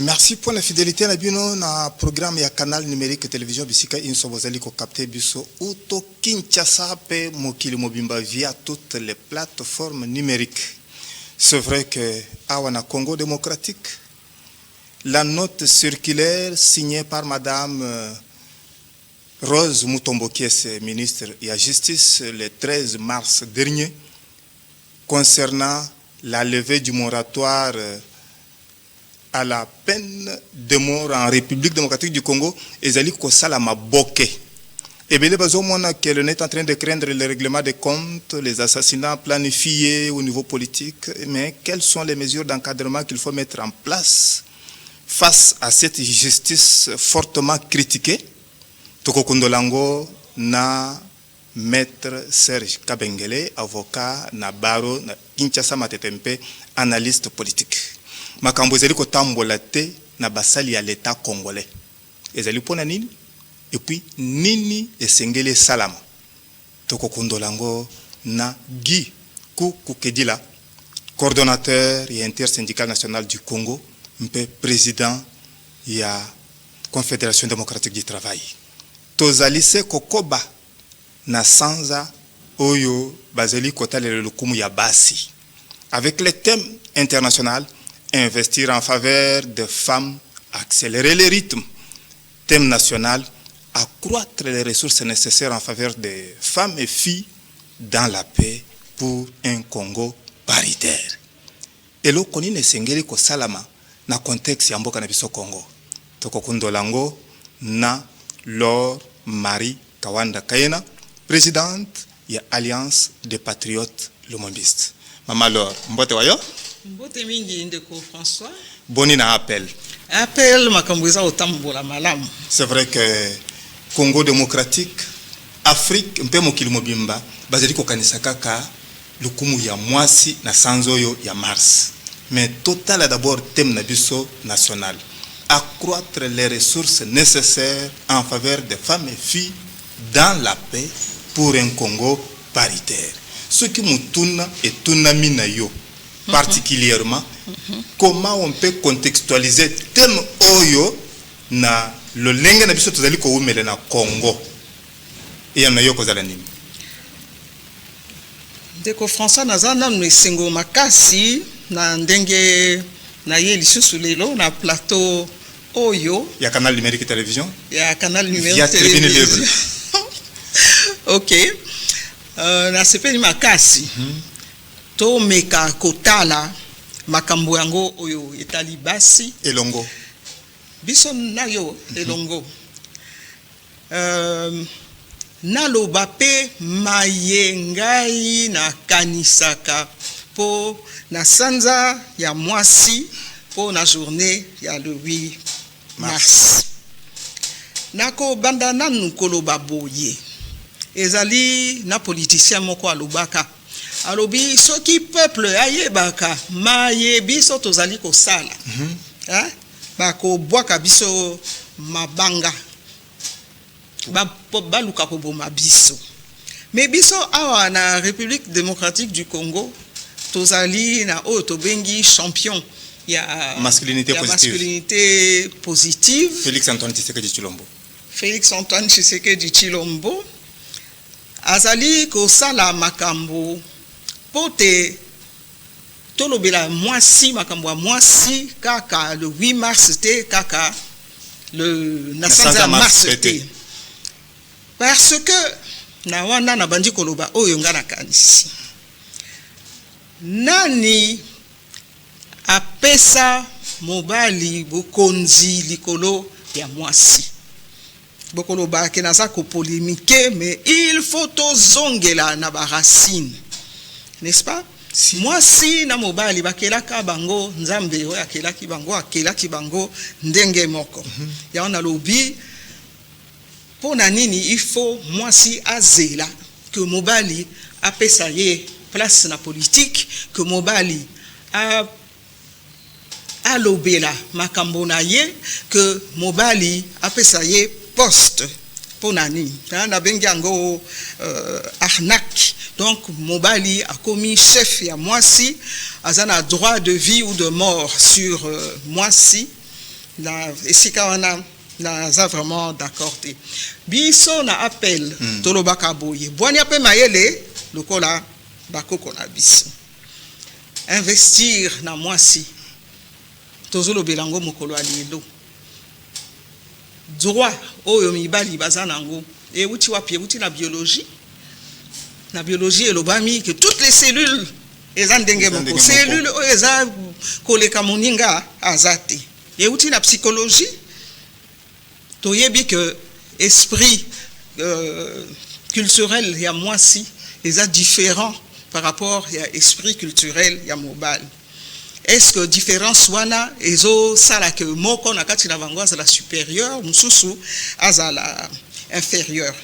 Merci pour la fidélité na bino na programme ya canal numérique télévision bisika inso bozali ko capter biso auto Kinshasa pe mokili mobimba via toutes les plateformes numériques. C'est vrai que awana Congo démocratique, la note circulaire signée par madame Rose Mutombo Kiese, ministre de la Justice, le 13 mars dernier, concernant la levée du moratoire à la peine de mort en République démocratique du Congo, Ezali Kosalama Boke. Et bien, que l'on est en train de craindre le règlement des comptes, les assassinats planifiés au niveau politique, mais quelles sont les mesures d'encadrement qu'il faut mettre en place face à cette justice fortement critiquée? Tokokundolango na maître Serge Kabengele, avocat na Baro na Kinshasa Matetempe, analyste politique. Makambo ezali kotambola te na basali ya l'état congolais. Ezali pona nini? Et puis nini esengele salama. Tokokundolango na Guy Kukedila, coordonnateur et intersyndical national du Congo, mpe président ya Confédération démocratique du travail. Tozalise kokoba na sanza oyo bazeli kotalele lukumu ya basi. Avec le thème international, investir en faveur des femmes, accélérer le rythme. Thème national, accroître les ressources nécessaires en faveur des femmes et filles dans la paix pour un Congo paritaire. Et lo koni ne sengeli ko salama na contexte ya mboka na biso Congo. Tokokundolango na Laure Marie Kawanda Kayena, présidente ya Alliance des Patriotes Lumumbistes. Maman Laure, mbote wayo? Mbote mingi ndeko François. Boni na appel. Appel makambuza otambola malamu. C'est vrai que Congo démocratique, Afrique, mpe mokili mobimba, bazali ko kanisa kaka lukumu ya mwasi na sanzoyo ya Mars. Mais total d'abord thème na biso national. Accroître les ressources nécessaires en faveur des femmes et filles dans la paix pour un Congo paritaire. Ce qui mutuna et tunamina yo particulièrement, comment on peut contextualiser thème oyo na le lenga na biso tozali ko umele na Congo. Et ya na yo kozala nini? Ndeko François nazana mwesengo makasi na ndenge na ye lisusu lelo na plateau Oyo. Il y a canal numérique télévision. Il y a canal numérique télévision. Ok. Na sepeli makasi. To meka kotala makambo yango oyo etali basi. Elongo. Biso na yo elongo. Naloba pe mayengai na kanisaka po na sanza ya mwasi po na journée ya le 8 mars. Nako banda nanu koloba boye. Ezali na politicien moko alobaka. Alobi soki peuple ayebaka mayebi so tozali ko sala. Bako bwaka biso mabanga. Baluka ko boma biso. Mais biso awa na République démocratique du Congo tozali na oyo tobengi champion. Il y a masculinité positive. Félix Antoine Tshisekedi Tshilombo. Félix Antoine Tshisekedi Tshilombo. Azali ko sala makambo pote tolobela mwasi makambo mwasi kaka le 8 mars te kaka le nasanza mars te. Parce que na wana na bandi koloba oyo ngana kanisi. Nani apesa mobali bokonzi likolo ya mwasi. Bokolo ba kenaza ko polémique mais il faut tozongela na ba racine. N'est-ce pas? Si mwasi na mobali bakelaka bango nzambe oyo akelaki bango ndenge moko. Ya on a lobi pona nini il faut mwasi azela que mobali apesa ye place na politique que mobali a lobela makambo na ye que mobali apesa ye poste ponani na bengi yango arnaque. Donc mobali a commis chef ya mwasi azana droit de vie ou de mort sur mwasi na esika wana naza vraiment d'accord te biso na appel tolobaka boye bwani ape mayele lokola bakoko na biso investir na mwasi tozolobela ngo mokolo ya lelo droit oyo mibali baza nango euti wapi euti na biologie elobami que toutes les cellules eza ndenge moko cellule oyo eza koleka moninga azate euti na psychologie toyebi que esprit culturel ya mwasi eza différent par rapport à esprit culturel ya mobali. Est-ce que différence wana ezo sala que moko na kati na bango azala supérieur mususu azala inférieur.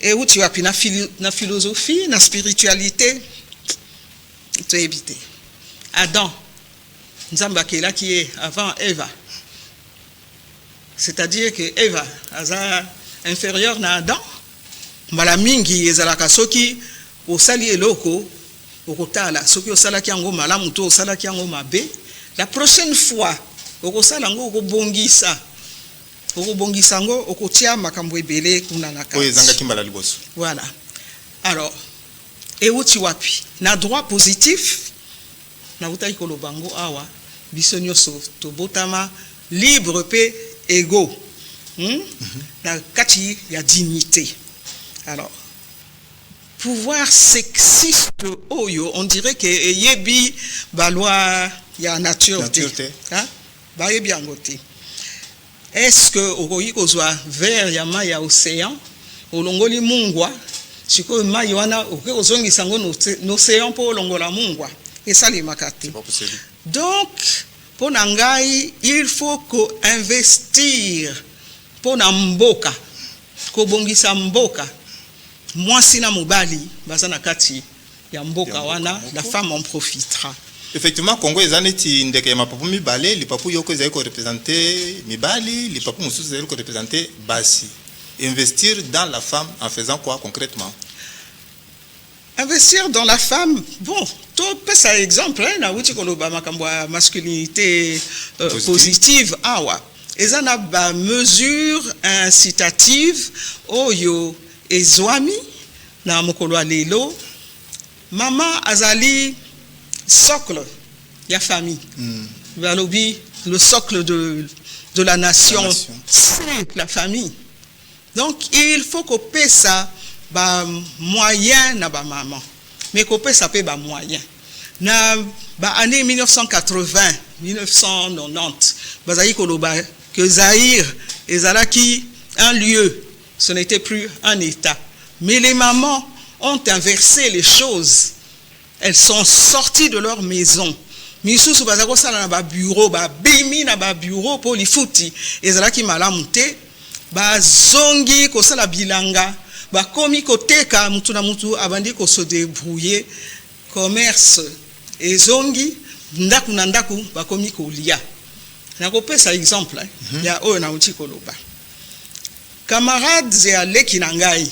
Et où tu as na philosophie, na spiritualité, tu as évité. Adam, Nzamba qui est là qui est avant Eva. C'est-à-dire que Eva aza inférieur na Adam. Mbala mingi ezalaka soki osali eloko okotala soki osala ki yango malamu to osala ki yango mabe la prochaine fois okosala ngo okobongisa ngo okotia makambo ebele kuna na kati ezanga kimbala liboso. Voilà. Alors euti wapi na droit positif na utai kolobango awa biso nyonso tobotama libre pe égaux na kati ya dignité. Alors, pouvoir sexiste oyo, on dirait que yebi balwa ya nature te. Hein? Ba yebi angote. Est-ce que okoyi kozwa vers ya ma ya océan, olongoli mungwa, siko ma wana okozongi sango no océan po olongola mungwa. Et ça les makate. Donc, pour nangai, il faut ko investir pour na mboka. Ko bongisa mboka. Mwasi na mobali bazana kati ya mboka wana la femme en profitera. Effectivement Congo ezaneti ndeke ya mapapu mibale lipapu yoko ezali ko représenter mibali lipapu mususu ezali ko représenter basi. Investir dans la femme en faisant quoi concrètement? Investir dans la femme, bon, tout peut ça exemple hein, na wuti koloba makambo ya masculinité positive awa. Ezana ba mesure incitative oyo ezwami na mokolo lelo mama azali socle ya famille balobi le socle de la nation c'est la famille donc il faut qu'on paie ça ba moyen na ba maman mais qu'on paie ça pe ba moyen na ba année 1980 1990 bazali koloba que Zaïre ezalaki un lieu. Ce n'était plus un État. Mais les mamans ont inversé les choses. Elles sont sorties de leur maison. Misusu bazako sala na ba bureau, ba bimi na ba bureau pour les fouti. Ezalaki malamu te, ba zongi ko sala bilanga, ba komi koteka mutu na mutu abandi ko se débrouiller commerce et zongi ndaku na ndaku ba komi ko lia. Na ko pesa exemple ya oyo na uti koloba. Camarades ya leki na ngai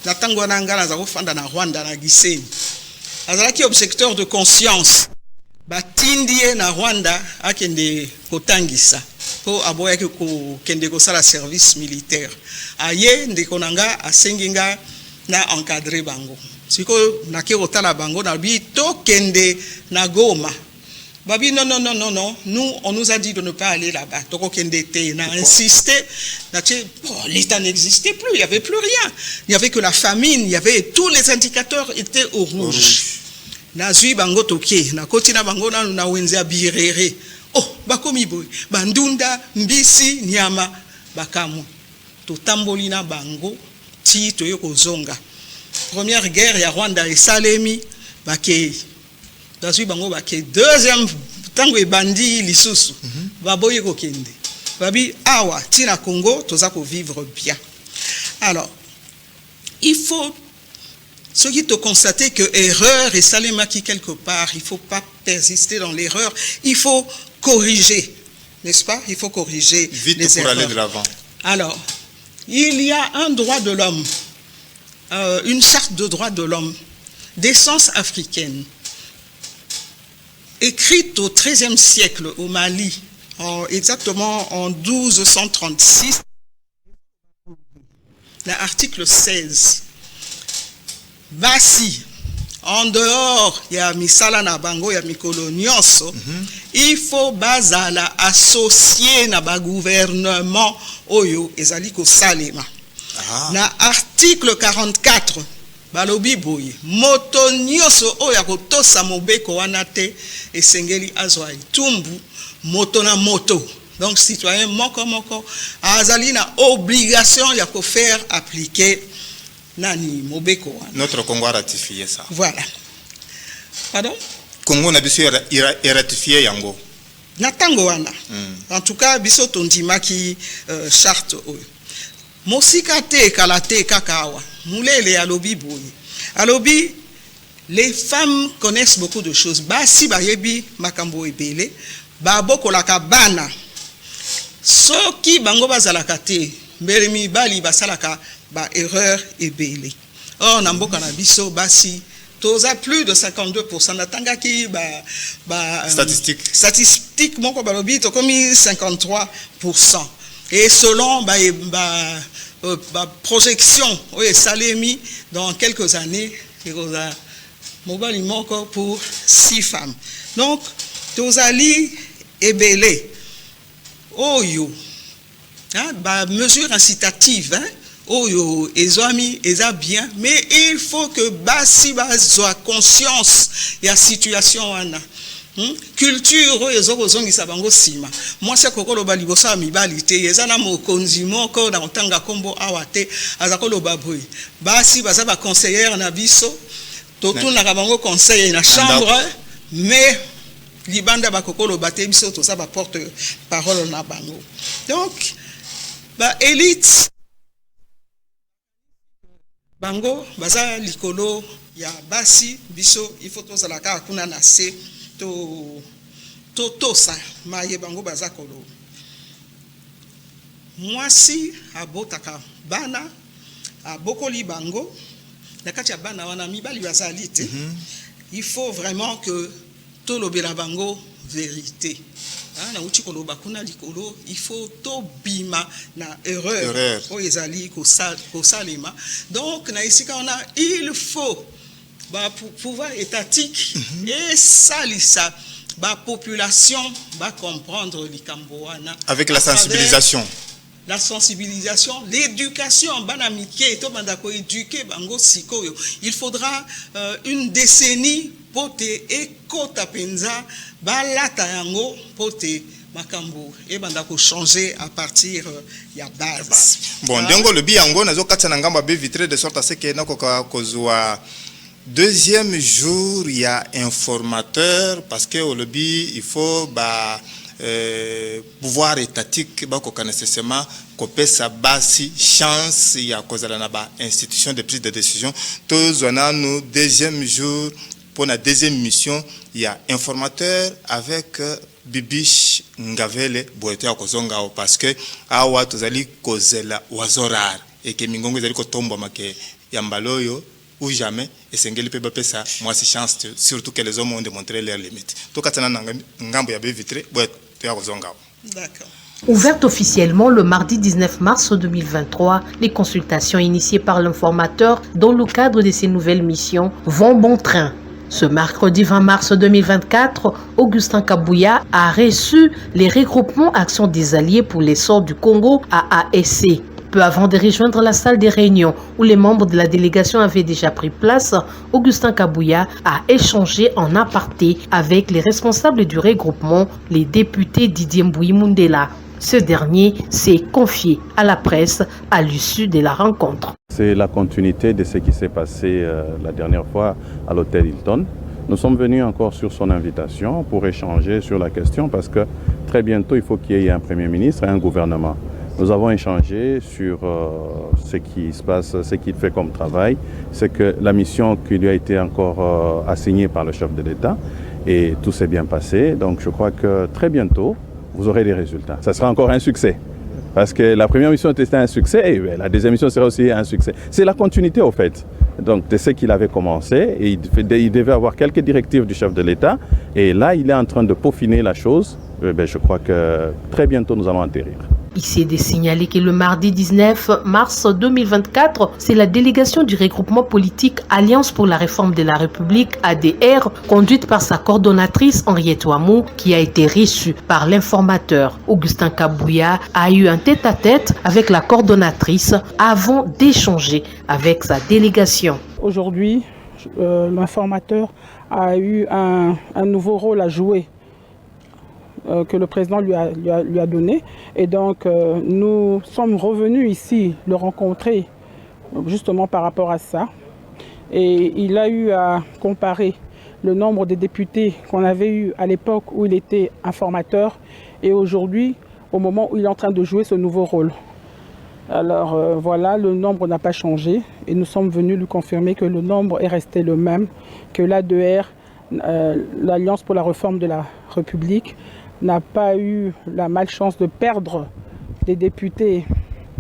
na tango na ngala za kofanda na Rwanda na Gisenyi azalaki objecteur de conscience batindie na Rwanda akende kotangisa po aboyaki ko kende ko sala service militaire aye ndeko nanga asenginga na encadrer bango siko nake kotala bango na bi to kende na Goma. Babi, non, nous, on nous a dit de ne pas aller là-bas. Donc, on a insisté. L'État n'existait plus, il n'y avait plus rien. Il n'y avait que la famine, il y avait tous les indicateurs étaient au rouge. Nazui bango toke, na kotina bango na wenza birere. Oh, bakomi boy, bandunda, mbisi, nyama, bakamu. To tambolina bango, ti to yoko zonga. Première guerre, ya Rwanda et Salemi, bakei. Nazui bango bake deuxième tango e bandi lisusu baboye ko kende babi awa tina Congo toza ko vivre bien. Alors il faut ce qui te constater que erreur et salema qui quelque part il faut pas persister dans l'erreur, il faut corriger, n'est-ce pas? Il faut corriger vite les pour erreurs. Aller de l'avant. Alors il y a un droit de l'homme, une charte de droits de l'homme d'essence africaine écrite au XIIIe siècle au Mali, exactement en 1236, l'article 16. Basi, en dehors, il y a misala na bango, il y a mikolo nyonso, il faut bazala associé na ba gouvernement oyo ezali ko salema. Na article 44, balobi boye, moto nyonso oyo akotosa mobeko wana te esengeli azwa itumbu moto na moto. Donc citoyen moko azali na obligation ya ko faire appliquer nani mobeko wana. Notre Congo a ratifié ça. Voilà. Pardon? Congo na biso ratifié yango. Na tango wana. En tout cas biso tondimaki charte oyo. Mosika te kalate kakawa. Mulele alobi boye. Alobi, les femmes connaissent beaucoup de choses. Basi bayebi makambo ebele, ba bokolaka bana. Soki bango bazalaka te, mbele mibali basalaka ba erreur ebele. Or na mboka na biso basi toza plus de 52%, natangaki statistique moko balobi to komi 53%. Et selon projection, oui, salemi dans quelques années, il y a mobile moko pour 6 femmes. Donc, tozali ebele, oyo, mesure incitative, oyo, ezami, eza bien, mais il faut que basi soit conscience de la situation wana. Culture ezozongisa bango sima. Moi c'est kokolo balibosa mibali te ezana mokonzi moko na otanga kombo awate azakolo baboy. Basi baza ba conseillère na biso totuna ka bango conseiller na chambre mais libanda ba kokolo bate biso to sa ba porte parole na bango. Donc ba élite bango baza likolo ya basi biso il faut to zalaka kuna na se to sa maye bango bazakolo. Mwasi abotaka bana abokoli bango nakati ya bana wana mibali bazali te. Il faut vraiment que to lobela bango vérité. Na uti koloba kuna likolo il faut to bima na erreur o ezali ko salema. Donc na isika on a il faut pour pouvoir étatique et salisa la population va comprendre l'Ikamboana avec la sensibilisation. La sensibilisation, l'éducation, banamike, to bandako éduquer bango sikoyo. Il faudra une décennie pour te ekota penza balata yango pour te makambo et bandako changer à partir ya base. Bon, dengo le biango nazo katana ngamba be vitré de sorte à ce que nakoka kozwa. Deuxième jour, il y a un formateur parce que au lobby, il faut pouvoir étatique, nécessairement couper sa basi chance, il y a cause de institution de prise de décision. Tous on a nous deuxième jour pour la deuxième mission, il y a un formateur avec Bibish Ngavele Boete Akozonga parce que awa tozali kozela wazorar et que mingongo zali kotomba make yambaloyo ou jamais, et c'est un peu de ça, moi c'est chance, surtout que les hommes ont démontré leurs limites. Tout cas, d'accord. Ouverte officiellement le mardi 19 mars 2023, les consultations initiées par l'informateur dans le cadre de ces nouvelles missions vont bon train. Ce mercredi 20 mars 2024, Augustin Kabouya a reçu les regroupements Action des Alliés pour l'essor du Congo AASC. Peu avant de rejoindre la salle des réunions où les membres de la délégation avaient déjà pris place, Augustin Kabouya a échangé en aparté avec les responsables du regroupement, les députés Didier Mbouyi Mundela. Ce dernier s'est confié à la presse à l'issue de la rencontre. C'est la continuité de ce qui s'est passé la dernière fois à l'hôtel Hilton. Nous sommes venus encore sur son invitation pour échanger sur la question parce que très bientôt il faut qu'il y ait un Premier ministre et un gouvernement. Nous avons échangé sur ce qui se passe, ce qu'il fait comme travail, c'est que la mission qui lui a été encore assignée par le chef de l'État et tout s'est bien passé. Donc je crois que très bientôt, vous aurez des résultats. Ça sera encore un succès. Parce que la première mission était un succès et la deuxième mission sera aussi un succès. C'est la continuité au fait. Donc, de ce qu'il avait commencé, et il devait avoir quelques directives du chef de l'État. Et là, il est en train de peaufiner la chose. Je crois que très bientôt, nous allons atterrir. Ici est de signaler que le mardi 19 mars 2024, c'est la délégation du regroupement politique Alliance pour la réforme de la République, ADR, conduite par sa coordonnatrice Henriette Ouamou, qui a été reçue par l'informateur. Augustin Kabouya a eu un tête-à-tête avec la coordonnatrice avant d'échanger avec sa délégation. Aujourd'hui, l'informateur a eu un nouveau rôle à jouer. Que le président lui a donné. Et donc, nous sommes revenus ici le rencontrer justement par rapport à ça. Et il a eu à comparer le nombre de députés qu'on avait eu à l'époque où il était informateur et aujourd'hui, au moment où il est en train de jouer ce nouveau rôle. Alors voilà, le nombre n'a pas changé et nous sommes venus lui confirmer que le nombre est resté le même, que l'ADR, l'Alliance pour la réforme de la République, n'a pas eu la malchance de perdre des députés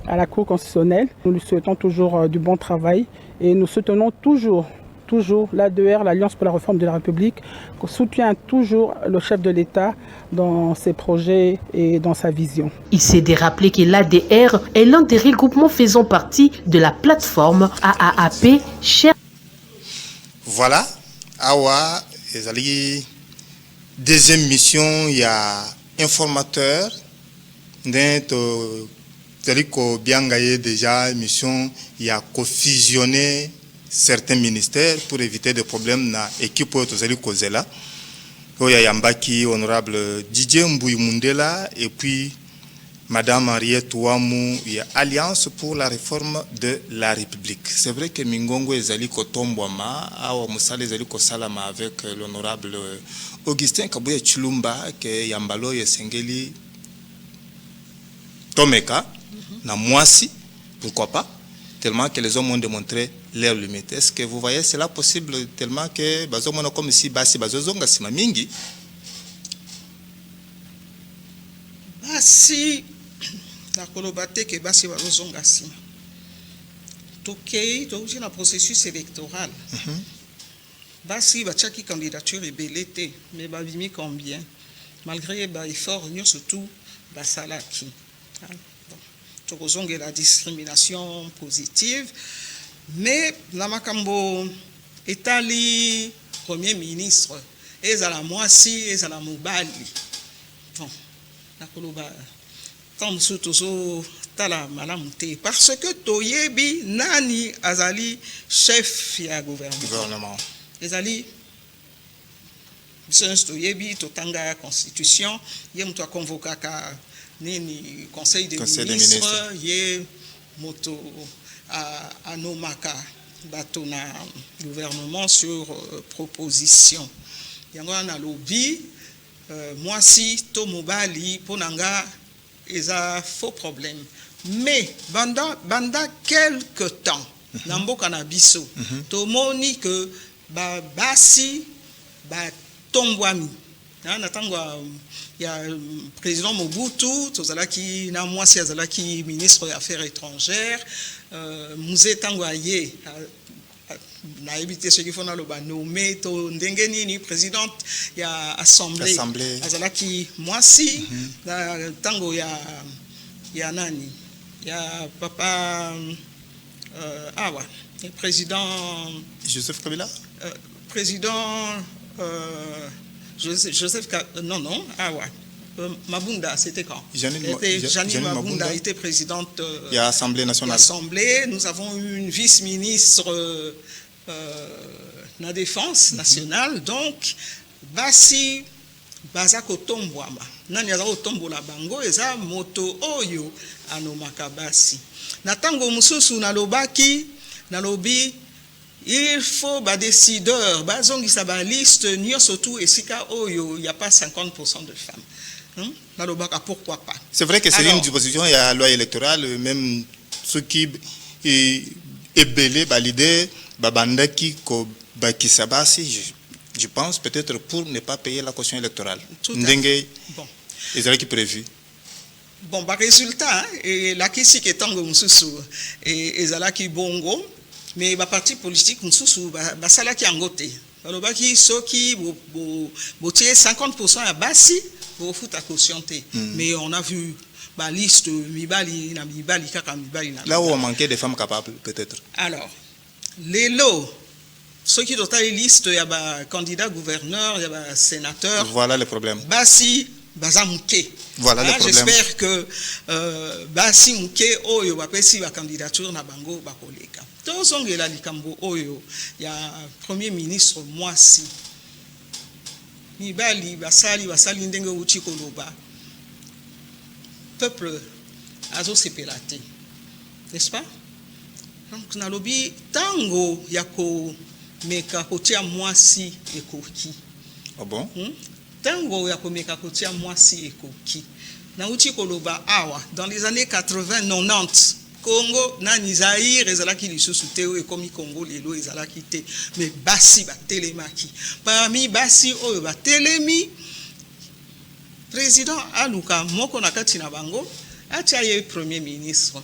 à la Cour constitutionnelle. Nous lui souhaitons toujours du bon travail et nous soutenons toujours l'ADR, l'Alliance pour la réforme de la République, qui soutient toujours le chef de l'État dans ses projets et dans sa vision. Il s'est de rappeler que l'ADR est l'un des regroupements faisant partie de la plateforme AAP Cher. Voilà, Awa, Ezali. Deuxième mission, il y a informateur. C'est-à-dire que bien gagné déjà mission, il y a fusionner certains ministères pour éviter des problèmes dans l'équipe de Kozela. Il y a Yambaki, honorable Didier Mbouy Mundela, et puis Madame Henriette Ouamou, il y a Alliance pour la réforme de la République. C'est vrai que Mingongo ezali ko tombwama, awa musale ezali ko salama avec l'honorable Augustin Kabouya Chilumba, que Yambalo Yesengeli Tomeka, na Mwasi, pourquoi pas, tellement que les hommes ont démontré leurs limites. Est-ce que vous voyez cela possible tellement que bazomona comme ici basi bazozonga sima mingi? Basi na kolobate ke basi bazozonga sima. Tokei touti na processus électoral. Basi bachaki candidature ebelete mais babimi combien malgré ba effort surtout basalaki. Tokozonge la discrimination positive. Mais la makambo etali premier ministre ezala mwasi ezala mobali. Bon, nakoloba tant musutozo tala malamu te parce que toyebi nani azali chef ya gouvernement. Ezali biso toyebi totanga constitution ye mutu akonvokaka nini conseil des ministres ye moto à nomaka bato na gouvernement sur proposition. Yango na lobby mwasi to mobali ponanga eza faux problème. Mais banda quelque temps na mboka na biso tomoni que basi tombwami na tango ya président Mobutu tozalaki na mwasi azalaki ministre des affaires étrangères musée tango aye na évité ce qu'il faut na loba nommé to ndenge nini présidente ya assemblée azalaki mwasi na tango ya nani ya papa awa président Joseph Kabila président Joseph non awa Mabunda, c'était quand Janine Mabunda était présidente de l'Assemblée nationale. Nous avons eu une vice-ministre la défense nationale. Donc, Basi Bazako Tombouama, Nanyazao Tombola Bango, Eza Moto Oyo, Anomaka Basi. Natango Mususu Nalobaki, Nalobi, il faut des décideurs, bazongi saba liste, surtout et sika Oyo, il n'y a pas 50% de femmes. Pourquoi pas? C'est vrai que c'est une disposition, il y a la loi électorale, même ceux qui est belé, validé, babandaki, bakisabasi, je pense peut-être pour ne pas payer la caution électorale. Ndenge, bon. Ils qui prévu. Bon, résultat, et la kisi qui est tango mususu, et ezalaki bongo, mais ba parti politique mususu ba salaki angote balobaki soki botie 50% ya basi bo futa cautionté mais on a vu ba liste mibali na mibali kaka mibali na là où on manquait des femmes capables peut-être. Alors lelo soki totali liste ya ba candidat gouverneur ya ba sénateur, voilà le problème. Basi baza muke. Voilà le problème. J'espère que basi muke oyo bapesi ba candidature na bango bakoleka. Tozongela likambo oyo ya premier ministre Mwasi. Mibali basali ndenge uti koloba. Peuple azo sepelate. N'est-ce pas? Donc nalobi tango yako meka kotia Mwasi ekoki. Ah bon? Tango ya komeka kotia Mwasi ekoki. Na uti koloba awa dans les années 80 90 Congo na Zaïre ezalaki lisusu te oyo ekomi Congo lelo ezalaki te, mais basi batelemaki. Parmi basi oyo batelemi président aluka moko na kati na bango atia ye premier ministre.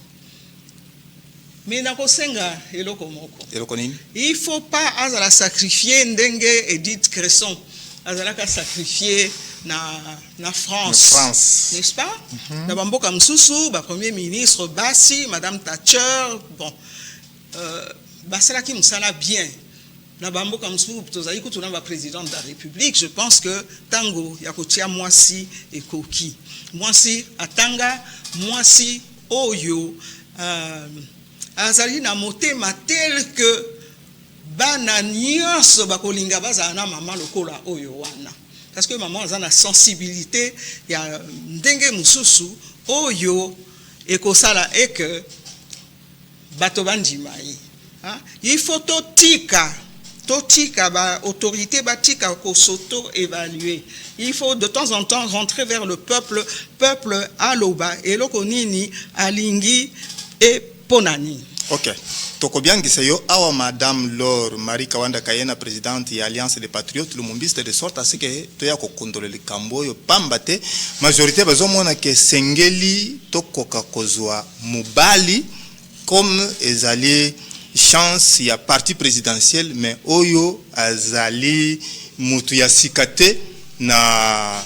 Mais na kosenga eloko moko. Eloko nini? Il faut pas azala sacrifier ndenge Edith Cresson azalaka sacrifier na France. N'est-ce pas? Na bamboka msusu ba premier ministre basi madame Thatcher bon basalaki musala bien. Na bamboka msusu tozali kutuna ba président de la République, je pense que tango ya kotia Mwasi ekoki. Mwasi atanga Mwasi oyo azali na motema tel que bana nyonso bakolinga bazala na mama lokola oyo wana. Parce que maman a une sensibilité, il y a ndenge mususu oyo ekosala et que bato bandimai. Il faut totika ba autorité batika ko s'auto évaluer. Il faut de temps en temps rentrer vers le peuple aloba et lokonini alingi et ponani. OK. Tokobiangisa yo awa madame Laure Marie Kawanda Kayena présidente de l'Alliance des Patriotes Lumumbiste de sorte à ce que toya ko contrôler le kambo yo pambate majorité bazomona ke sengeli tokoka kozwa mubali comme ezali chance ya parti présidentiel mais oyo azali mutu ya sikate na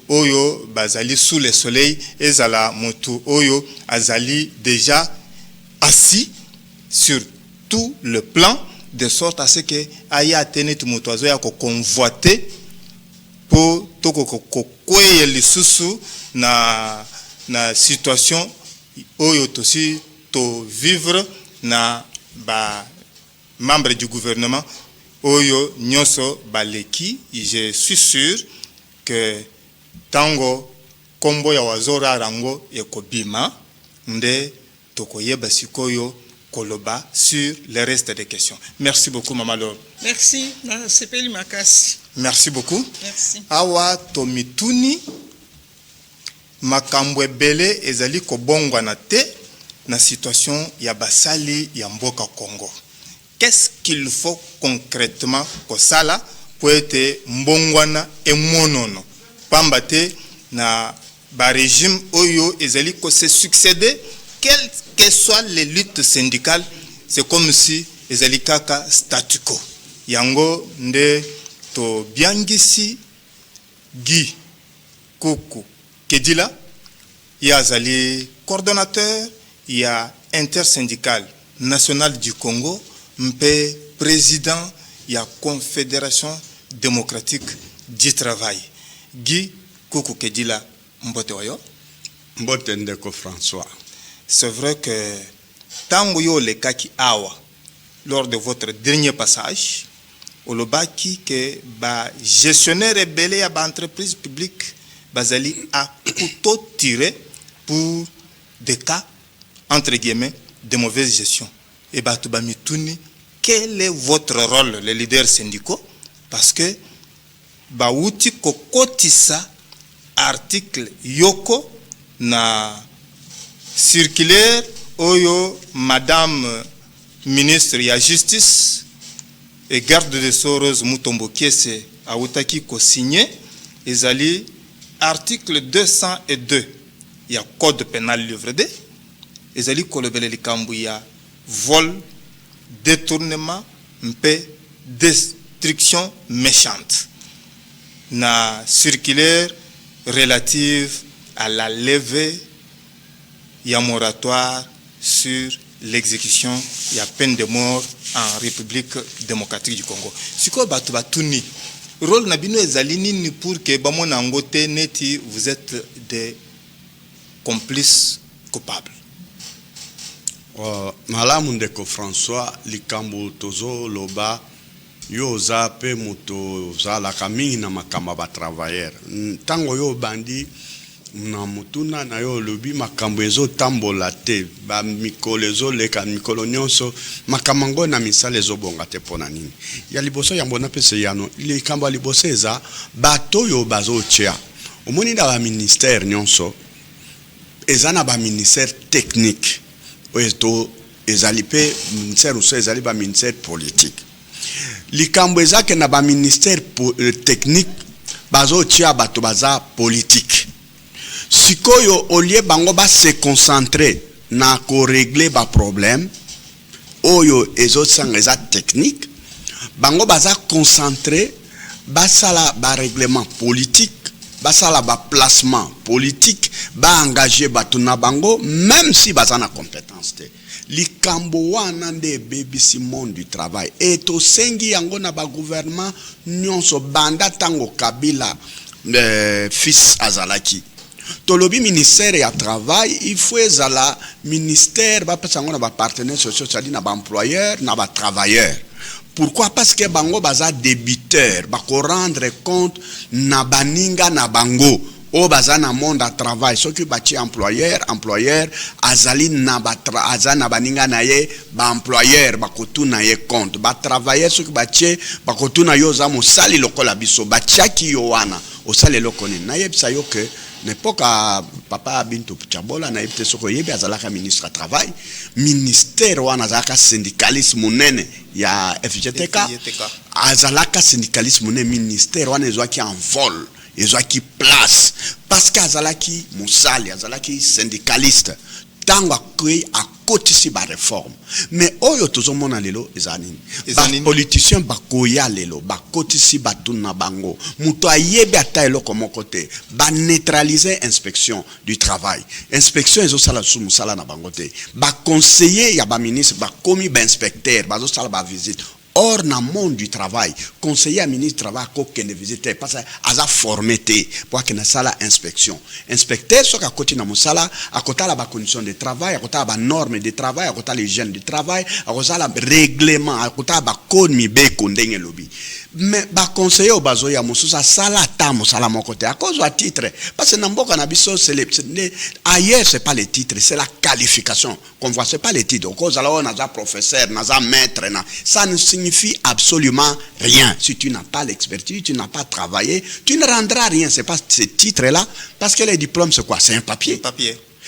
oyo bazali sous le soleil ezala mutu oyo azali déjà assis sur tout le plan de sorte à ce que aya atene tumutu azo ya ko convoiter pour toko kokweye lisusu na situation oyo tosi to vivre na ba membre du gouvernement oyo nyonso baleki. Je suis sûr que tango kombo ya wazora rango ekobima nde tokoyeba sikoyo koloba sur le reste des questions. Merci beaucoup Maman Laure. Merci, sepeli makasi. Merci beaucoup. Merci. Awa tomituni makambo ebele ezali kobongwa na te na situation ya basali ya mboka Congo. Qu'est-ce qu'il faut concrètement kosala pour être mbongwana emonono pambate na ba régime oyo ezali ko se succéder quelles que soient les luttes syndicales, c'est comme si ezali kaka statu quo. Yango nde to biangisi Guy Kuku Kedila ya azali coordonnateur ya intersyndical national du Congo mpe président ya Confédération démocratique du travail. Guy Kuku Kedila mbote wayo. Mbote ndeko François. C'est vrai que tango yo le kaki awa lors de votre dernier passage olobaki que ba gestionnaire rebelle ya ba entreprise publique bazali a couteau tiré pour des cas entre guillemets de mauvaise gestion. Et ba to ba mituni quel est votre rôle les leaders syndicaux parce que ba uti kokotisa article yoko na circulaire oyo madame ministre ya justice et garde de Soros Mutombo Kiese autaki ko signé ezali article 202 ya code pénal livre D ezali kolobele likambu ya vol, détournement, destruction méchante. Na circulaire relative à la levée et moratoire sur l'exécution et la peine de mort en République démocratique du Congo. Si quoi batu batuni, rôle nabino ezalini ni pour que bamona ngote neti vous êtes des complices coupables. Malamu ndeko François likambo tozo loba yo za pe moto za la kamini na makamba ba travailleur tango yo bandi na mutuna na yo lobi makambo ezo tambola te ba mikolo ezo leka mikolo nyonso makamango na misala ezo bonga te pona nini ya liboso ya mbona pese yano likambo ya liboso eza bato yo bazo tia omoni da ba ministère nyonso eza na ba ministère technique oeto ezali pe ministère uso ezali ba ministère politique likambo ezake na ba ministère technique bazo tia bato baza politique sikoyo olie bango ba se concentrer na ko régler ba problème oyo ezo sanga eza technique bango baza concentrer basala ba règlement politique basala ba placement politique ba engager bato na bango même si baza na compétence te likambo wana nde bebisi monde du travail et to sengi yango na ba gouvernement nyonso banda tango Kabila fils azalaki tolobi ministère ya travail il faut ezala ministère ba pesango na ba partenaires sociaux c'est-à-dire na ba employeurs na ba travailleurs. Pourquoi? Parce que bango baza débiteur ba ko rendre compte na baninga na bango o baza na monde à travail ce qui bati employeur azali na azana baninga na ye ba employeur ba ko tuna ye compte ba travailleur ce qui bati ba ko tuna yo za mosali lokola biso ba tiaki yo wana o sale lokoni na yebisa yo que n'époque papa Bintou Tchabola na yebite soko yebi azalaka ministre à travail ministère wana azalaka syndicaliste munene ya FGTK azalaka syndicaliste munene ministère wana ezwaki en vol ezwaki place parce que azalaki musali azalaki syndicaliste tango akui akotisi ba réforme mais oyo tozomona lelo ezanini ba politicien bakoya lelo bakotisi batuna bango muto ayebi ata eloko moko te ba neutraliser inspection du travail inspection ezosala su musala na bango te ba conseiller ya ba ministre bakomi ba inspecteur bazosala ba visite. Or, dans le monde du travail, conseiller à ministre du travail a visité parce qu'il a formé pour qu'il y ait une inspection. Inspecteur, ce qu'à côté de la à côté de la condition de travail, à côté de la norme de travail, à côté de l'hygiène du travail, à côté de la règlement, à côté de la code mibé kondenge lobby. Mais ba conseiller au bazo ya mususa sala ta musala mon côté à cause du titre parce que n'importe na biso c'est ailleurs c'est pas les titres c'est la qualification qu'on voit c'est pas les titres cause alors on a un professeur on a un maître ça ne signifie absolument rien si tu n'as pas l'expertise tu n'as pas travaillé tu ne rendras rien c'est pas ce titre là parce que les diplômes c'est quoi c'est un papier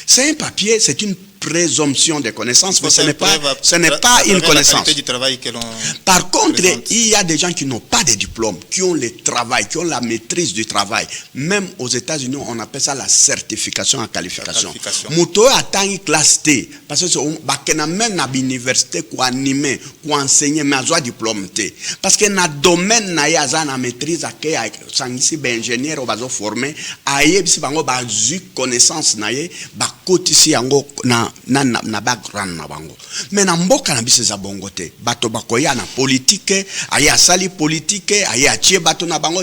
c'est un papier c'est une présomption de connaissance, mais ce n'est pas une connaissance. Par contre, il y a des gens qui n'ont pas de diplôme, qui ont le travail, qui ont la maîtrise du travail. Même aux États-Unis, on appelle ça la certification en qualification. Mouto attend une classe T, parce que on a même à l'université qui animer, qui enseigner, mais à diplôme T. Parce que dans le domaine, il y a une maîtrise, il y a un ingénieur qui est formé, il y a une connaissance, il y a na background na bango mais na mboka na biso za bongo te bato bakoya na politique aya sali politique aya tie bato na bango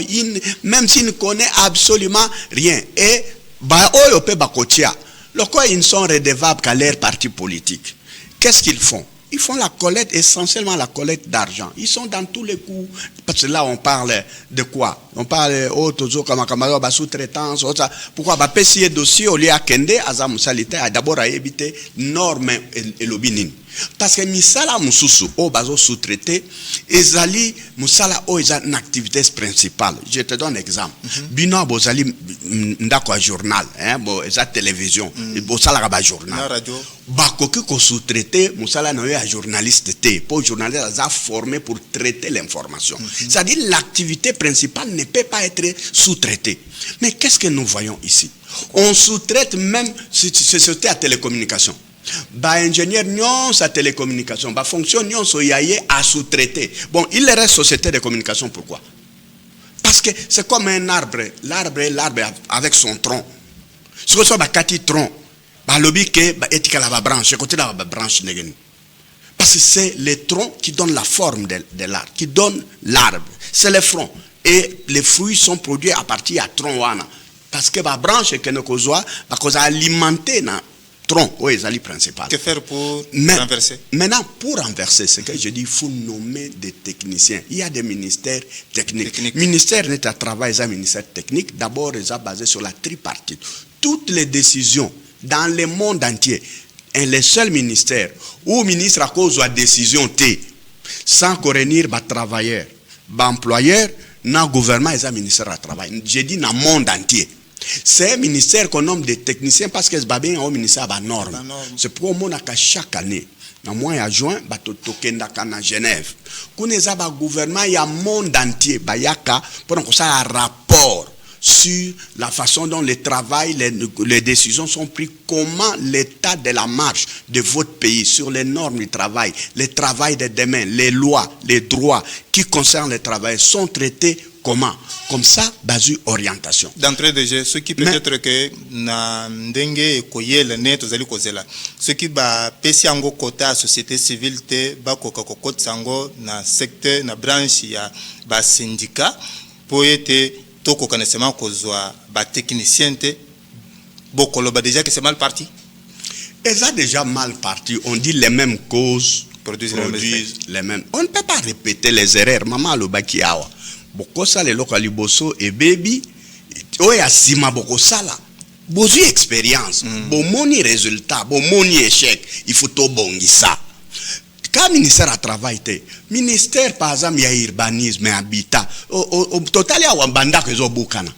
même s'ils ne connaissent absolument rien et ba oyo pe bakotia loko ils sont redevables qu'à leur parti politique. Qu'est-ce qu'ils font? Ils font la collecte, essentiellement la collecte d'argent. Ils sont dans tous les coups. Parce que là, on parle de quoi? On parle de sous-traitance. Pourquoi? Parce que dossier, au lieu de kende, d'abord à éviter normes et lobbying. Parce que misala mususu o bazo sous-traité ezali musala o eza une activité principale. Je te donne un exemple. Bino bozali ndako journal, bo eza télévision, bo sala ba journal. Radio. Bakoki ko sous-traité musala na ya journaliste te. Pour journaliste a formé pour traiter l'information. C'est-à-dire l'activité principale ne peut pas être sous-traitée. Mais qu'est-ce que nous voyons ici? On sous-traite même si c'était à télécommunication. Bah ingénieur non sa télécommunication, bah fonction non so yaye à sous-traiter. Bon, il reste société de communication, pourquoi? Parce que c'est comme un arbre, l'arbre avec son tronc. Ce que soit bah kati tronc, bah lobby que bah étika la branche, côté la branche negen. Parce que c'est les troncs qui donnent la forme de l'arbre, qui donnent l'arbre. C'est les fronts. Et les fruits sont produits à partir de tronc wana. Parce que la branche que nous causons, parce alimenter na tronc, oui, c'est le principal. Que faire pour renverser? Maintenant, pour renverser, c'est que je dis, il faut nommer des techniciens. Il y a des ministères techniques. Ministère n'est à travail, c'est un ministère technique. D'abord, ils sont basés sur la tripartite. Toutes les décisions dans le monde entier, et les seuls ministères où le ministre à cause de la décision T, sans réunir les travailleurs, les employeurs, dans le gouvernement, ils ont un ministère à travail. J'ai dit dans le monde entier. C'est un ministère qu'on nomme des techniciens parce que c'est bien un ministère à norme. C'est pour moi que chaque année, dans le mois de juin, il y a à Genève. Quand il y a un gouvernement, il y a un monde entier pour qu'on ait un rapport sur la façon dont le travail, les décisions sont prises, comment l'état de la marche de votre pays sur les normes du travail, le travail de demain, les lois, les droits qui concernent le travail sont traités. Comment? Comme ça, basé orientation. D'entrée de jeu, ce qui peut être que na ndenge koyela net ozali kozela. Ce qui ba pesi ango kota société civile te ba kokokot sango na secteur na branche ya ba syndicat pour être toko connaissement kozwa ba technicien te bokolo ba déjà que c'est mal parti. Et ça déjà mal parti, on dit les mêmes causes produisent les mêmes. On ne peut pas répéter les erreurs. Maman le baki awa. Boko sala lokali boso et baby oya sima boko sala bozu expérience bon moni résultat bon moni échec il faut to bongisa quand ministère à travail te ministère par exemple ya urbanisme et habitat au total ya wambanda kezo bukana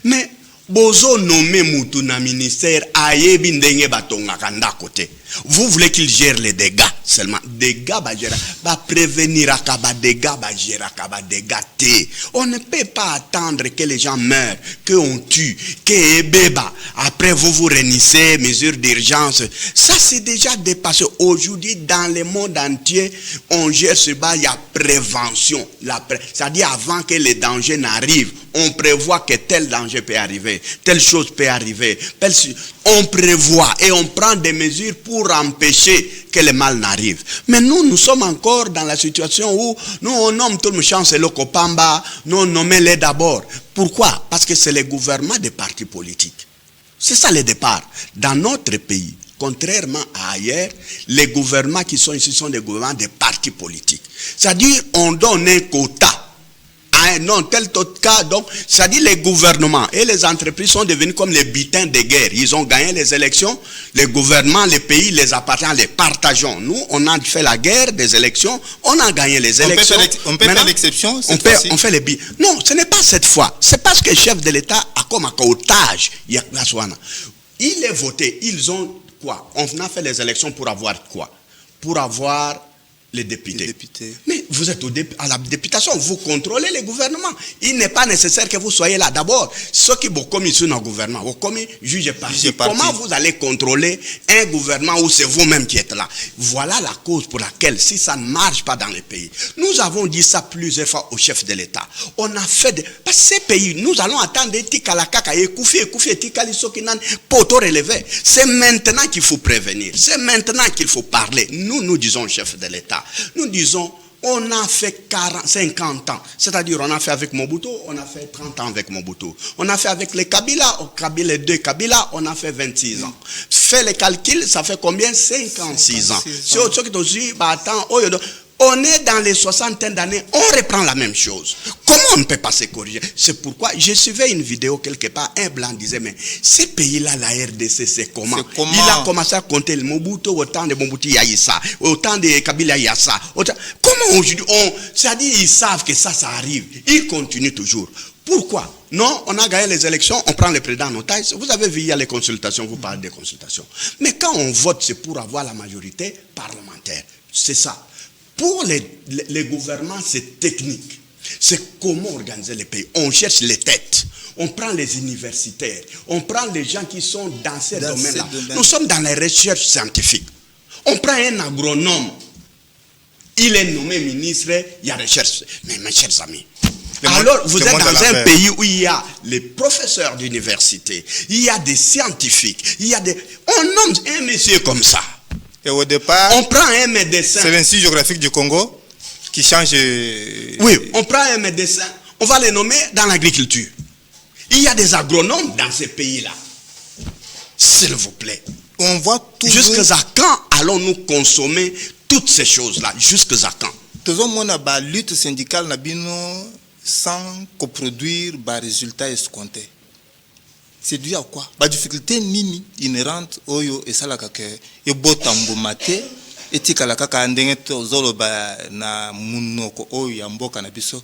mais bozo nommé mutu na ministère ayebi ndenge batonga kanda côté vous voulez qu'il gère les dégâts seulement dégâts ba gère ba prévenir akaba dégâts ba gère akaba dégâts té on ne peut pas attendre que les gens meurent que on tue que beba après vous réunissez mesures d'urgence ça c'est déjà dépassé aujourd'hui dans le monde entier on gère ce bas il y a prévention c'est-à-dire avant que les dangers n'arrivent on prévoit que tel danger peut arriver telle chose peut arriver on prévoit et on prend des mesures pour empêcher que le mal n'arrive. Mais nous sommes encore dans la situation où nous on nomme tout le chance et le copamba, nous nommons-les d'abord. Pourquoi? Parce que c'est le gouvernement des partis politiques. C'est ça le départ. Dans notre pays, contrairement à ailleurs, les gouvernements qui sont ici sont des gouvernements des partis politiques. C'est-à-dire on donne un quota. Non, tel autre cas, donc, c'est-à-dire les gouvernements et les entreprises sont devenus comme les butins de guerre. Ils ont gagné les élections, les gouvernements, les pays les appartiennent, les partageons. Nous, on a fait la guerre des élections, on a gagné les élections. On peut faire l'exception on fait les billes. Non, ce n'est pas cette fois. C'est parce que le chef de l'État a comme un otage. Il est voté. Ils ont quoi? On a fait les élections pour avoir quoi? Pour avoir les députés. Mais vous êtes à la députation, vous contrôlez les gouvernements. Il n'est pas nécessaire que vous soyez là. D'abord, ceux qui vous commis sur nos gouvernements, vous commis juge parti. Comment vous allez contrôler un gouvernement où c'est vous-même qui êtes là? Voilà la cause pour laquelle, si ça ne marche pas dans les pays, nous avons dit ça plusieurs fois au chef de l'État. On a fait parce que ces pays, nous allons attendre c'est maintenant qu'il faut prévenir. C'est maintenant qu'il faut parler. Nous disons au chef de l'État. Nous disons, on a fait 50 ans. C'est-à-dire, on a fait avec Mobutu, on a fait 30 ans avec Mobutu. On a fait avec les Kabila, les deux Kabila, on a fait 26 ans. Fait les calculs, ça fait combien? 56 ans. C'est autre chose qui dit, on est dans les 60 d'années, on reprend la même chose. Comment on ne peut pas se corriger? C'est pourquoi je suivais une vidéo quelque part, un blanc disait, mais ces pays-là, la RDC, c'est comment? Il a commencé à compter le Mobutu, autant de Mobutu, il y a ça, autant de Kabila, il y a ça. Comment aujourd'hui, c'est-à-dire, ils savent que ça arrive. Ils continuent toujours. Pourquoi? Non, on a gagné les élections, on prend le président en otage. Vous avez vu, il y a les consultations, vous parlez des consultations. Mais quand on vote, c'est pour avoir la majorité parlementaire. C'est ça. Pour les gouvernements, c'est technique. C'est comment organiser les pays. On cherche les têtes. on prend les universitaires, on prend les gens qui sont dans ces domaines-là. Nous sommes dans les recherches scientifiques. On prend un agronome, il est nommé ministre, il y a recherche. Mais mes chers amis, alors vous êtes dans un pays où il y a les professeurs d'université, il y a des scientifiques, on nomme un monsieur comme ça. Et au départ, on prend un médecin. C'est l'Institut géographique du Congo qui change. Oui, on prend un médecin, on va les nommer dans l'agriculture. Il y a des agronomes dans ces pays-là. S'il vous plaît. On voit toujours. Jusqu'à quand allons-nous consommer toutes ces choses-là? Jusqu'à quand? Tout le monde a la lutte syndicale sans coproduire des résultats escomptés. C'est dû à quoi? La difficulté nini inhérente oyo esalaka ke ebotambo mate etikala kaka ndenge tozoloba na munoko oyo ya mboka na biso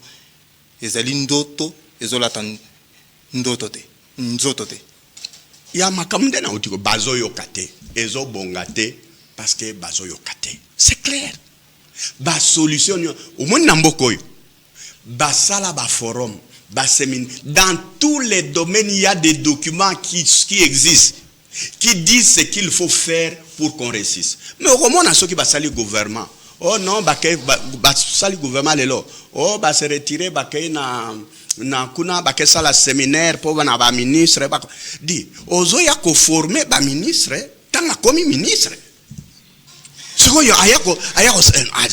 ezali ndoto ezolata ndoto te nzoto te ya makamde na utiko bazoyo kate ezobonga te parce que bazoyo kate. C'est clair. Ba solution au monde na mboka oyo basala ba forum. Dans tous les domaines, il y a des documents qui existent, qui disent ce qu'il faut faire pour qu'on réussisse. Mais au moment où qui va salir le gouvernement, oh non, salir le gouvernement, oh, va se retirer, na kuna ba sala séminaire pour ba ministre, dit, ozo ya ko former ba ministre, tant comme ministre.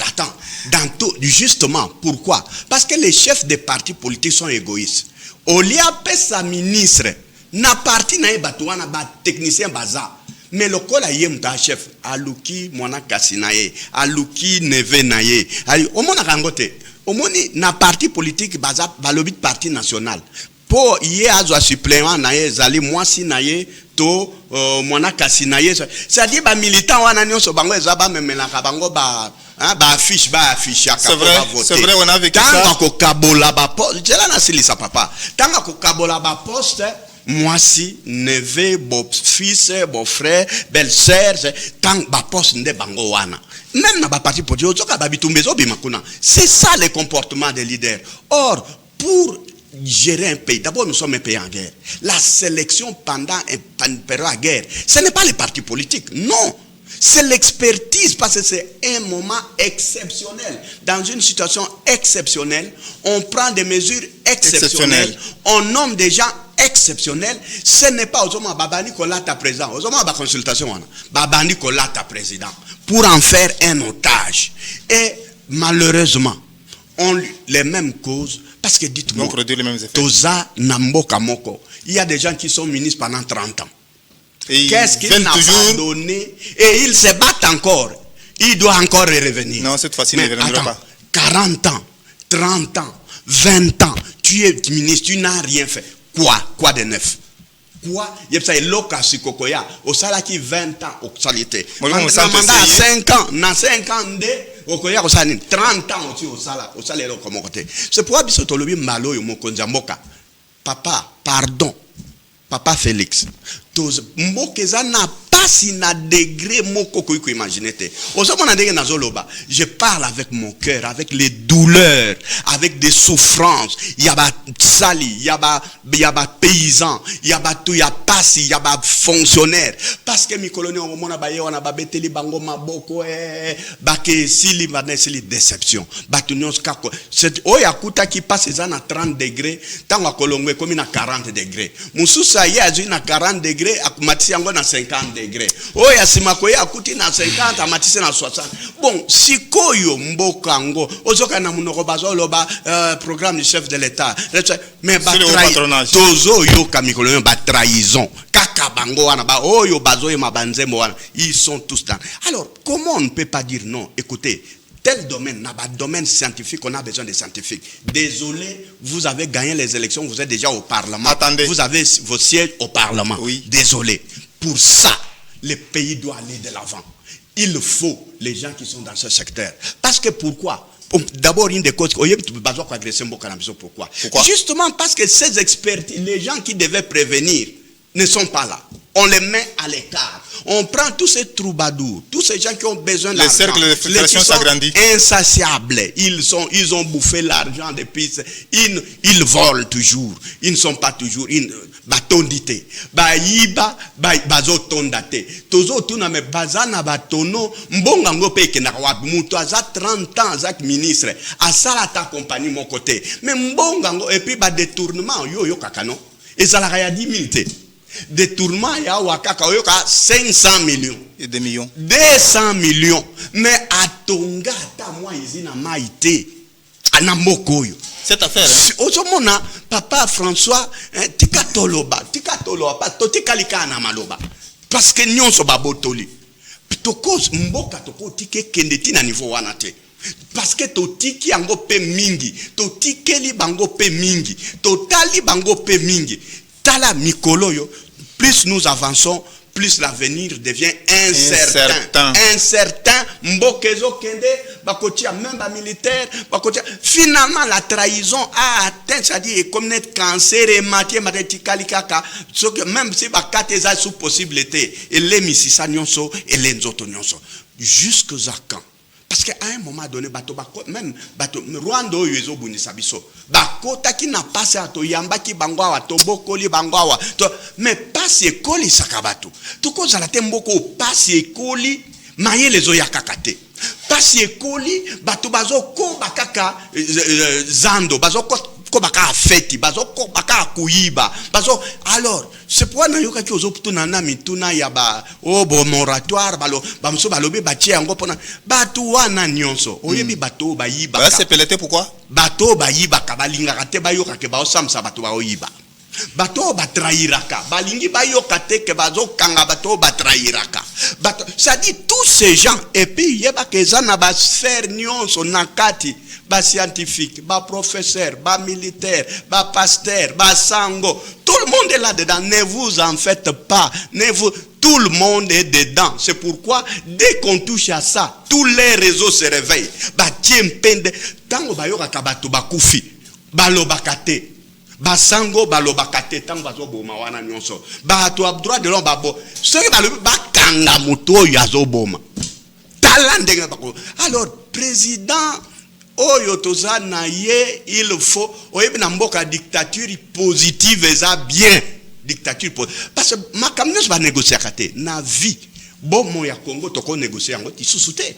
Attends, dans tout, justement, pourquoi? Parce que les chefs des partis politiques sont égoïstes. Au lieu de sa ministre, na parti na batouana ba technicien baza. Mais le col a yem ta chef, aluki mwana kasinaye, aluki neve naye. Au moins rangote, au moins na parti politique baza balobit parti national. Pour y a supplément naye zali mwasi naye to mwana kasinaye. C'est-à-dire ba militant wana nyonso bango ezaba memelaka bango ba affiche c'est vrai, on a vécu ça. Tanga ko kabola ba poste, jela na silisa papa. Tanga ko kabola ba poste, mwasi, neveu, beau fils, beau frère, belle sœur, tang ba poste nde bango wana. Même na ba parti politique ozoka ba bitumbezo bimakuna. C'est ça le comportement des leaders. Or, pour gérer un pays, d'abord nous sommes un pays en guerre. La sélection pendant une période de guerre, ce n'est pas les partis politiques, non. C'est l'expertise parce que c'est un moment exceptionnel. Dans une situation exceptionnelle, on prend des mesures exceptionnelles. On nomme des gens exceptionnels. Ce n'est pas au Baba Nicolas ta président, au moment de la consultation, Baba Nicolas ta président, pour en faire un otage. Et malheureusement, on les mêmes causes. Parce que dites-moi, Toza Namboka Moko, il y a des gens qui sont ministres pendant 30 ans. Qu'est-ce qu'il n'a pas donné? Et ils se battent encore. Il doit encore revenir. Non, cette fois-ci, il ne reviendra pas. 40 ans, 30 ans, 20 ans, tu es ministre, tu n'as rien fait. Quoi de neuf? Quoi? Il y a ça, l'oka sikokoya. Au salaki 20 ans, au salité. Mandat 5 ans, na 5 ans de. 30 ans aussi au salaire comme côté. C'est pourquoi bisotolobi malo yo mokonza mboka. Papa, pardon. Papa Félix. Tous mbokeza na pas na degré moko ko imaginer te. Je parle avec mon cœur, avec les douleurs, avec des souffrances. Il y a ba sali, il y a ba paysan, il y a ba tout, il y a pas, il y a ba fonctionnaire. Parce que mi colonie au moment ba on a ba beteli bango maboko ba ke sili ba sili déception. Ba tunions kako. C'est oyakuta qui passe ça na 30 degrés, tant à Colombe comme na 40 degrés. Mususa ya na 40 degrés, akumati yango na 50 degrés. Oh ya simako ya akuti na 50 amatise na 60. Bon, sikoyo mbokango ozoka na munoko bazoloba programme du chef de l'état. Mais ba tozo yo kamikolo ba trahison. Kaka bango wana ba oyo bazoye mabanzembo wana. Ils sont tous dans. Alors, comment on ne peut pas dire non? Écoutez, tel domaine, domaine scientifique, on a besoin de scientifiques. Désolé, vous avez gagné les élections, vous êtes déjà au Parlement. Attendez. Vous avez vos sièges au Parlement. Oui. Désolé. Pour ça, le pays doit aller de l'avant. Il faut les gens qui sont dans ce secteur. Parce que pourquoi? D'abord, une des causes, pourquoi? Justement parce que ces experts, les gens qui devaient prévenir, ne sont pas là. on les met à l'écart. On prend tous ces troubadours, tous ces gens qui ont besoin d'argent. Les cercles de filtration s'agrandissent. Insatiables. Ils ont bouffé l'argent depuis. Ils volent toujours. Ils ne sont pas toujours. Batondité. Baïba, bazotondate. Tozo tuna me bazana batono. Mbonga ngope kenarwa. Mouto aza 30 ans, Zak ministre. Asala ta compagnie mon côté. Mais mbonga ngo, et puis détournement, yo kakano. Et ça la 10 000 te. Détournement ya wakaka oyoka 500 millions et des millions 200 millions mais atonga ta moi izina maite anamokoyo cette affaire ozomona papa François tikatoloba pas totikalika na maloba parce que nyonso babotoli toko mboka toko tike kendeti na niveau wana te parce que totiki yango pe mingi totikeli bango pe mingi totali bango pe mingi tala mikolo yo. Plus nous avançons, plus l'avenir devient incertain. Incertain. Mbokezo kende, bakotia même ba militaire, bakotia. Finalement, la trahison a atteint, c'est-à-dire comme net cancer et matière mathématique, même si bakate sous possibilité, et les misisa nyonso et les nzoto nyonso. Jusqu'à quand? Parce qu'à un moment donné, même Rwanda yezo bunisa biso. Bakota ki na passe ato yamba ki bangwawa to bokoli bangwawa. Mais passe ekoli sakabato. Tuko zala temboko passe ekoli maye lezo yakakate. Passe ekoli bato bazo ko bakaka zando bazo ko baka feti bazo ko baka kuiba bazo. Alors c'est pourquoi na yoka ki ozo putuna na mituna ya ba bo moratoire balo bamso balobe batie yango pona batu wana nyonso oyebi bato ba yiba ba se pelete pourquoi bato ba yiba ka balinga kate ba yoka ke ba osamsa bato ba oyiba bato ba trahiraka balingi ba yoka te ke bazo kanga bato ba trahiraka bato ça dit tous ces gens et puis yeba ke zana ba sphère nyonso nakati ba scientifique, ba professeur, ba militaire, ba pasteur, ba sango. Tout le monde est là-dedans. Ne vous en faites pas. Tout le monde est dedans. C'est pourquoi, dès qu'on touche à ça, tous les réseaux se réveillent. Ba tiempende. Tango ba yoka kabatu ba kufi. Ba lobakate. Ba sango ba lobakate. Tango ba zo boma wana nyonso. Ba to droit de l'homme ba bo. Ce qui ba kanga moto yazo boma. Talande ba ko. Alors, président Oyo toza na ye, il faut oyebi na mboka dictature positive eza bien dictature parce que makamneus ba négocier kate na vie bomo ya Congo toko négocier yango tisusu te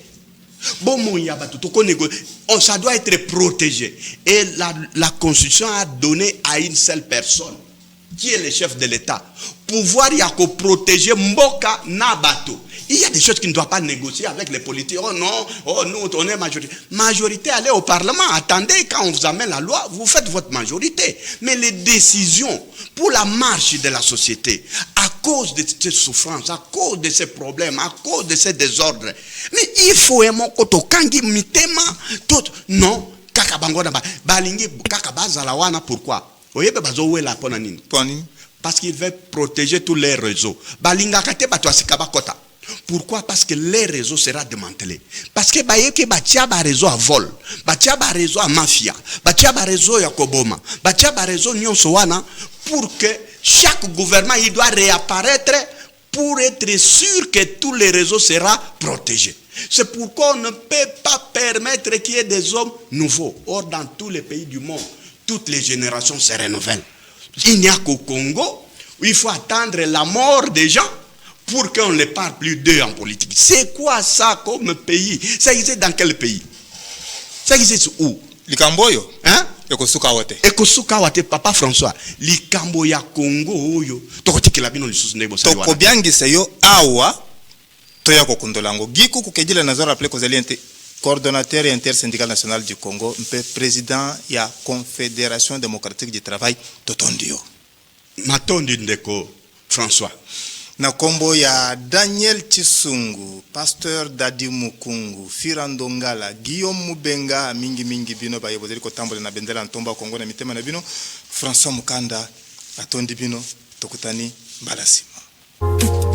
bomo ya bato toko négocier ça doit être protégé et la constitution a donné à une seule personne qui est le chef de l'État pouvoir ya ko protéger mboka na bato. Il y a des choses qui ne doivent pas négocier avec les politiques. Oh non, nous, on est majorité. Majorité, allez au Parlement. Attendez, quand on vous amène la loi, vous faites votre majorité. Mais les décisions pour la marche de la société, à cause de ces souffrances, à cause de ces problèmes, à cause de ces désordres, mais il faut aimer koto kangi mitema tout. Non, kakabango na balingi kakabaza la wana pourquoi? Oyebe bazo wela pona nini? Parce qu'il veut protéger tous les réseaux. Balinga kate bato asikaba kota. Pourquoi? Parce que les réseaux seront démantelés. Parce que bayeke batia ba réseau à vol, batia ba réseau à mafia, batia ba réseau ya koboma, batia ba réseau nyonso wana pour que chaque gouvernement il doit réapparaître pour être sûr que tous les réseaux seront protégés. C'est pourquoi on ne peut pas permettre qu'il y ait des hommes nouveaux. Or dans tous les pays du monde, toutes les générations se renouvellent. Il n'y a qu'au Congo où il faut attendre la mort des gens pour qu'on ne parle plus d'eux en politique. C'est quoi ça comme pays? Ça existe dans quel pays? Ça existe où? Likamboyo. Hein? Ekosuka wate. Papa François. Likambo ya Congo oyo. Tokotikela bino lisusu ndebo sa wana. Tokobyangisa yo awa toya kokundolango. Giku kukedila nazo rappeler kozali coordonnateur intersyndical national du Congo, président ya Confédération démocratique du travail Totondio. Matondi ndeko François. Na kombo ya Daniel Chisungu, pasteur Dadi Mukungu, Firando Ngala, Guillaume Mubenga, mingi bino ba yebozeli ko tambole na bendela ntomba Congo na mitema na bino, François Mukanda atondi bino tokutani balasima.